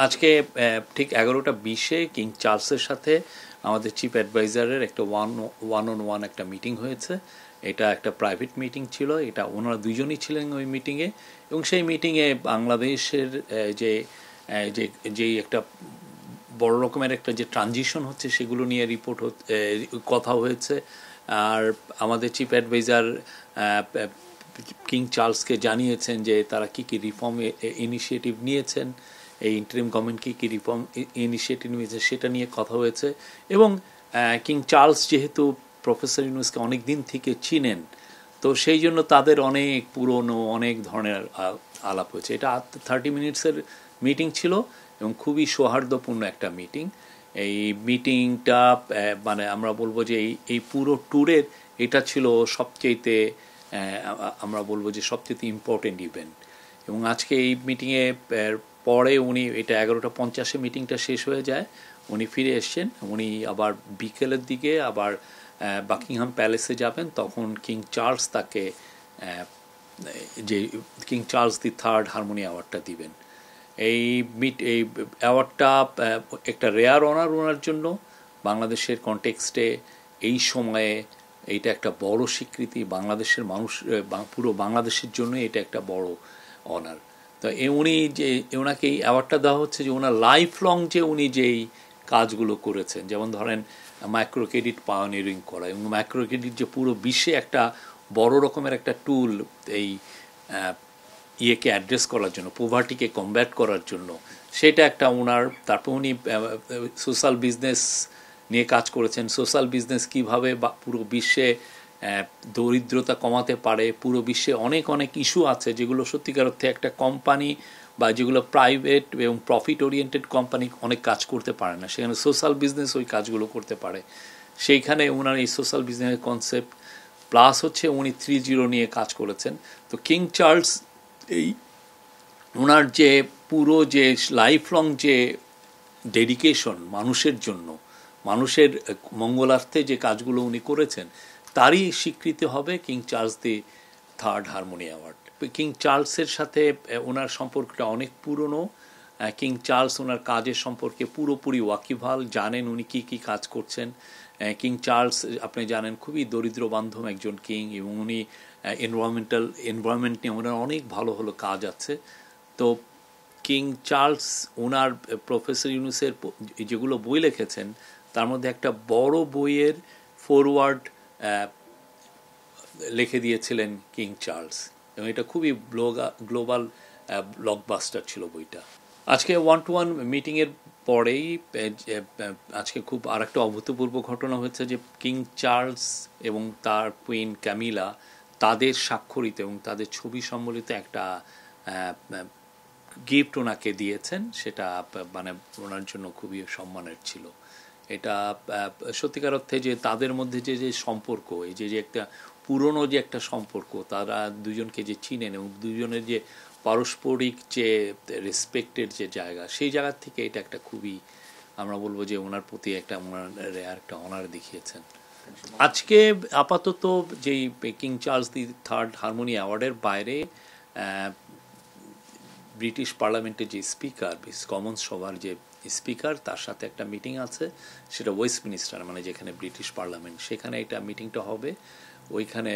আজকে ঠিক 11টা 20-এ কিং চার্লসের সাথে আমাদের চিফ অ্যাডভাইজারের একটা ওয়ান অন ওয়ান একটা মিটিং হয়েছে। এটা একটা প্রাইভেট মিটিং ছিল, এটা ওনারা দুজনই ছিলেন ওই মিটিংয়ে। এবং সেই মিটিংয়ে বাংলাদেশের যে যে যেই একটা বড় রকমের একটা যে ট্রানজিশন হচ্ছে সেগুলো নিয়ে কথা হয়েছে। আর আমাদের চিফ অ্যাডভাইজার কিং চার্লসকে জানিয়েছেন যে তারা কী কী রিফর্ম ইনিশিয়েটিভ নিয়েছেন, এই ইন্টারিম গভর্নমেন্ট কী কী রিফর্ম ইনিশিয়েটিভ নিয়েছে সেটা নিয়ে কথা হয়েছে। এবং কিং চার্লস যেহেতু প্রফেসর ইউনুসকে অনেক দিন থেকে চিনেন, তো সেই জন্য তাদের অনেক পুরনো অনেক ধরনের আলাপ হয়েছে। এটা 30 মিনিটসের মিটিং ছিল এবং খুবই সৌহার্দ্যপূর্ণ একটা মিটিং। এই মিটিংটা মানে আমরা বলবো যে এই পুরো ট্যুরের এটা ছিল সবচেয়েতে আমরা বলবো যে সবচেয়ে ইম্পর্টেন্ট ইভেন্ট। এবং আজকে এই মিটিংয়ে পরে উনি, এটা 11টা 50-এ মিটিংটা শেষ হয়ে যায়, উনি ফিরে এসছেন। উনি আবার বিকেলের দিকে আবার বাকিংহাম প্যালেসে যাবেন, তখন কিং চার্লস তাকে যে King Charles the third harmony অ্যাওয়ার্ডটা দিবেন। এই অ্যাওয়ার্ডটা একটা রেয়ার অনার ওনার জন্য। বাংলাদেশের কনটেক্সটে এই সময়ে এইটা একটা বড় স্বীকৃতি, বাংলাদেশের মানুষ পুরো বাংলাদেশের জন্য এটা একটা বড় অনার। তো উনি যে ওনাকে এই অ্যাওয়ার্ডটা দেওয়া হচ্ছে যে ওনার লাইফ লং যে উনি যেই কাজগুলো করেছেন, যেমন ধরেন মাইক্রো ক্রেডিট পায়োনিয়ারিং করা, এবং মাইক্রো ক্রেডিট যে পুরো বিশ্বে একটা বড় রকমের একটা টুল এই ইয়েকে অ্যাড্রেস করার জন্য, পোভার্টিকে কমব্যাট করার জন্য, সেটা একটা ওনার। তারপর উনি সোশ্যাল বিজনেস নিয়ে কাজ করেছেন, সোশ্যাল বিজনেস কীভাবে পুরো বিশ্বে দরিদ্রতা কমাতে পারে। পুরো বিশ্বে অনেক অনেক ইস্যু আছে যেগুলো সত্যিকার অর্থে একটা কোম্পানি বা যেগুলো প্রাইভেট এবং প্রফিট ওরিয়েন্টেড কোম্পানি অনেক কাজ করতে পারে না, সেখানে সোশ্যাল বিজনেস ওই কাজগুলো করতে পারে। সেইখানে ওনার এই সোশ্যাল বিজনেসের কনসেপ্ট প্লাস হচ্ছে উনি 3.0 নিয়ে কাজ করেছেন। তো কিং চার্লস এই ওনার যে পুরো যে লাইফ লং যে ডেডিকেশন মানুষের জন্য, মানুষের মঙ্গলার্থে যে কাজগুলো উনি করেছেন, তারই স্বীকৃতি হবে King Charles the third harmony award. King চার্লসের সাথে ওনার সম্পর্কটা অনেক পুরনো। কিং চার্লস ওনার কাজের সম্পর্কে পুরোপুরি ওয়াকিবহাল, জানেন উনি কী কী কাজ করছেন। কিং চার্লস আপনি জানেন খুবই দরিদ্র বান্ধব একজন কিং, এবং উনি এনভায়রনমেন্ট নিয়ে ওনার অনেক ভালো ভালো কাজ আছে। তো কিং চার্লস ওনার প্রফেসর ইউনুসের যেগুলো বই লিখেছেন তার মধ্যে একটা বড় বইয়ের ফরওয়ার্ড লিখে দিয়েছিলেন কিং চার্লস, এবং এটা খুবই গ্লোবাল ব্লকবাস্টার ছিল বইটা। আজকে 1-to-1 মিটিংয়ের পরেই আজকে খুব আর একটা অভূতপূর্ব ঘটনা হয়েছে যে কিং চার্লস এবং তার কুইন ক্যামিলা তাদের স্বাক্ষরিত এবং তাদের ছবি সম্বলিত একটা গিফট ওনাকে দিয়েছেন। সেটা মানে ওনার জন্য খুবই সম্মানের ছিল। এটা সত্যিকার অর্থে যে তাদের মধ্যে যে যে সম্পর্ক, এই যে যে একটা পুরনো যে একটা সম্পর্ক, তারা দুজনকে যে চিনেন এবং দুজনের যে পারস্পরিক যে রেসপেক্টের যে জায়গা, সেই জায়গার থেকে এটা একটা খুবই আমরা বলবো যে ওনার প্রতি একটা ওনার একটা অনার দেখিয়েছেন। আজকে আপাতত যেই King Charles the third harmony অ্যাওয়ার্ডের বাইরে ব্রিটিশ পার্লামেন্টের যে স্পিকার, কমন্স সভার যে স্পিকার, তার সাথে একটা মিটিং আছে, সেটা ওয়েস্টমিনিস্টার মানে যেখানে ব্রিটিশ পার্লামেন্ট, সেখানে এটা মিটিংটা হবে। ওইখানে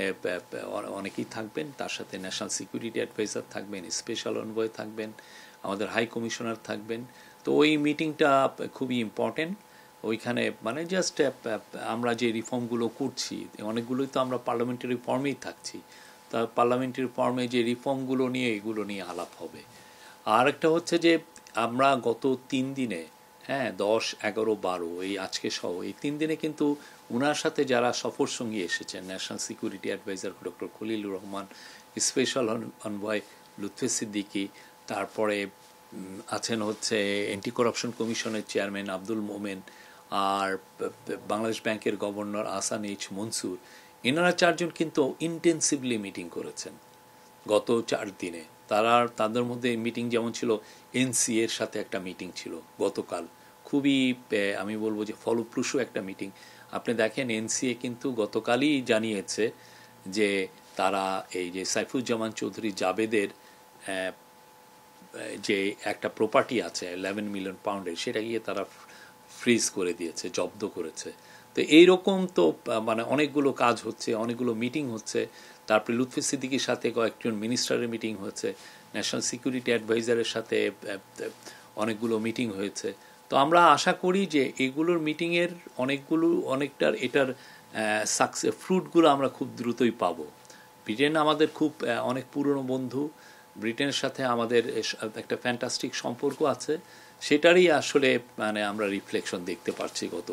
অনেকেই থাকবেন, তার সাথে ন্যাশনাল সিকিউরিটি অ্যাডভাইজার থাকবেন, স্পেশাল এনভয় থাকবেন, আমাদের হাই কমিশনার থাকবেন। তো ওই মিটিংটা খুবই ইম্পর্টেন্ট। ওইখানে মানে জাস্ট আমরা যে রিফর্মগুলো করছি, অনেকগুলোই তো আমরা পার্লামেন্টারি ফর্মেই থাকছি, তা পার্লামেন্টারি ফর্মে যে রিফর্মগুলো নিয়ে এগুলো নিয়ে আলাপ হবে। আর একটা হচ্ছে যে আমরা গত 3 দিনে 10, 11, 12 এই আজকে সহ এই 3 দিনে কিন্তু ওনার সাথে যারা সফর সঙ্গী এসেছেন, national security adviser doctor Khalilur Rahman, special envoy Lutfe Siddiqui, তারপরে আছেন হচ্ছে অ্যান্টি করাপশন কমিশনের চেয়ারম্যান আব্দুল মোমেন, আর বাংলাদেশ ব্যাংকের গভর্নর আহসান এইচ মনসুর, এনারা 4 জন কিন্তু ইন্টেন্সিভলি মিটিং করেছেন গত 4 দিনে। তাদের মধ্যে মিটিং যেমন ছিল, এনসিএর সাথে একটা মিটিং ছিল গতকাল, খুবই আমি বলবো যে ফলপ্রসূ একটা মিটিং। আপনি দেখেন এনসিএ কিন্তু গতকালই জানিয়েছে যে তারা এই যে সাইফুজ্জামান চৌধুরী জাবেদের যে একটা প্রপার্টি আছে 11 মিলিয়ন পাউন্ডের, সেটা গিয়ে তারা ফ্রিজ করে দিয়েছে, জব্দ করেছে। তো এইরকম তো মানে অনেকগুলো কাজ হচ্ছে, অনেকগুলো মিটিং হচ্ছে। তারপরে লুৎফি সিদ্দিকীর সাথে কয়েকজন মিনিস্টারের মিটিং হয়েছে, ন্যাশনাল সিকিউরিটি অ্যাডভাইজারের সাথে অনেকগুলো মিটিং হয়েছে। তো আমরা আশা করি যে এগুলোর মিটিংয়ের অনেকটার এটার সাকসেস ফ্রুটগুলো আমরা খুব দ্রুতই পাবো। ব্রিটেন আমাদের খুব অনেক পুরনো বন্ধু, ব্রিটেনের সাথে আমাদের একটা ফ্যান্টাস্টিক সম্পর্ক আছে, সেটারই আসলে মানে আমরা রিফ্লেকশন দেখতে পাচ্ছি গত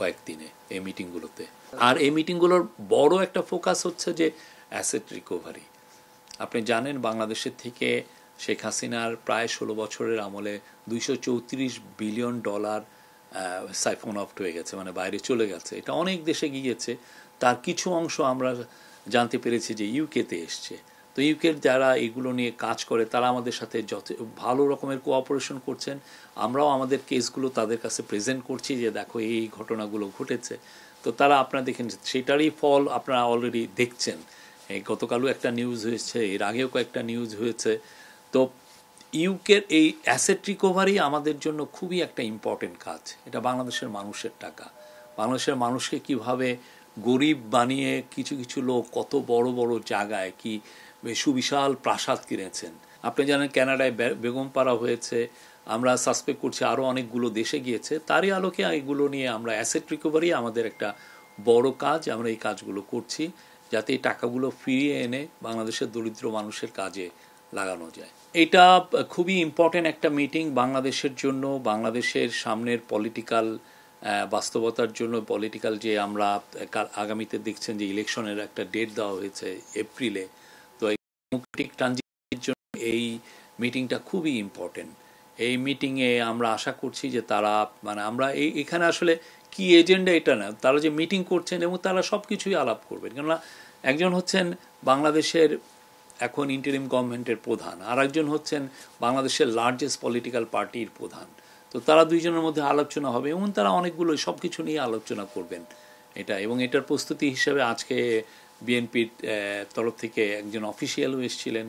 কয়েকদিনে এই মিটিংগুলোতে। আর এই মিটিংগুলোর বড় একটা ফোকাস হচ্ছে যে অ্যাসেট রিকভারি। আপনি জানেন বাংলাদেশের থেকে শেখ হাসিনার প্রায় 16 বছরের আমলে $234 বিলিয়ন সাইফন অফ হয়ে গেছে, মানে বাইরে চলে গেছে। এটা অনেক দেশে গিয়েছে, তার কিছু অংশ আমরা জানতে পেরেছি যে ইউকেতে এসছে। তো ইউকের যারা এগুলো নিয়ে কাজ করে তারা আমাদের সাথে ভালো রকমের কোঅপারেশন করছেন। আমরাও আমাদের কেসগুলো তাদের কাছে প্রেজেন্ট করছি যে দেখো এই ঘটনাগুলো ঘটেছে। তো তারা আপনারা দেখেন সেটারই ফল আপনারা অলরেডি দেখছেন। গতকালও একটা নিউজ হয়েছে, এর আগেও কয়েকটা নিউজ হয়েছে। তো ইউকের এই অ্যাসেট রিকভারি আমাদের জন্য খুবই একটা ইম্পর্টেন্ট কাজ। এটা বাংলাদেশের মানুষের টাকা, বাংলাদেশের মানুষকে কিভাবে গরিব বানিয়ে কিছু কিছু লোক কত বড় বড় জায়গায় কি সুবিশাল প্রাসাদ কিনেছেন। আপনি জানেন কানাডায় বেগমপাড়া হয়েছে, আমরা সাসপেক্ট করছি আরও অনেকগুলো দেশে গিয়েছে। তারই আলোকে এগুলো নিয়ে আমরা অ্যাসেট রিকভারি আমাদের একটা বড় কাজ, আমরা এই কাজগুলো করছি যাতে এই টাকাগুলো ফিরিয়ে এনে বাংলাদেশের দরিদ্র মানুষের কাজে লাগানো যায়। এটা খুবই ইম্পর্টেন্ট একটা মিটিং বাংলাদেশের জন্য, বাংলাদেশের সামনের পলিটিক্যাল বাস্তবতার জন্য। পলিটিক্যাল যে আমরা আগামীতে দেখছেন যে ইলেকশনের একটা ডেট দেওয়া হয়েছে এপ্রিলে, তো এই ডেমোক্রেটিক ট্রানজিশনের জন্য এই মিটিংটা খুবই ইম্পর্টেন্ট। এই মিটিংয়ে আমরা আশা করছি যে তারা মানে আমরা এখানে আসলে কি এজেন্ডা এটা না, তারা যে মিটিং করছেন এবং তারা সব কিছুই আলাপ করবেন। কেননা একজন হচ্ছেন বাংলাদেশের এখন ইন্টারিম গভর্নমেন্টের প্রধান, আর একজন হচ্ছেন বাংলাদেশের লার্জেস্ট পলিটিক্যাল পার্টির প্রধান। তো তারা দুইজনের মধ্যে আলোচনা হবে এবং তারা অনেকগুলো সব কিছু নিয়ে আলোচনা করবেন এটা। এবং এটার প্রস্তুতি হিসেবে আজকে বিএনপির তরফ থেকে একজন অফিসিয়ালও এসেছিলেন,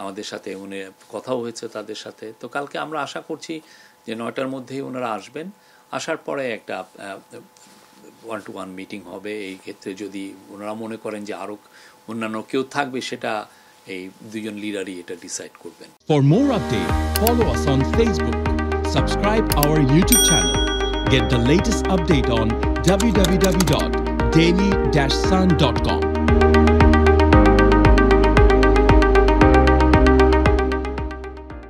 আমাদের সাথে উনি কথাও হয়েছে তাদের সাথে। তো কালকে আমরা আশা করছি যে 9টার মধ্যেই ওনারা আসবেন, আসার পরে একটা 1-to-1 মিটিং হবে। এই ক্ষেত্রে যদি ওনারা মনে করেন যে আরও অন্যান্য কেউ থাকবে, সেটা এই দুজন লিডারই এটা ডিসাইড করবেন। For more updates, follow us on Facebook, subscribe our YouTube channel, get the latest update on www.daily-sun.com.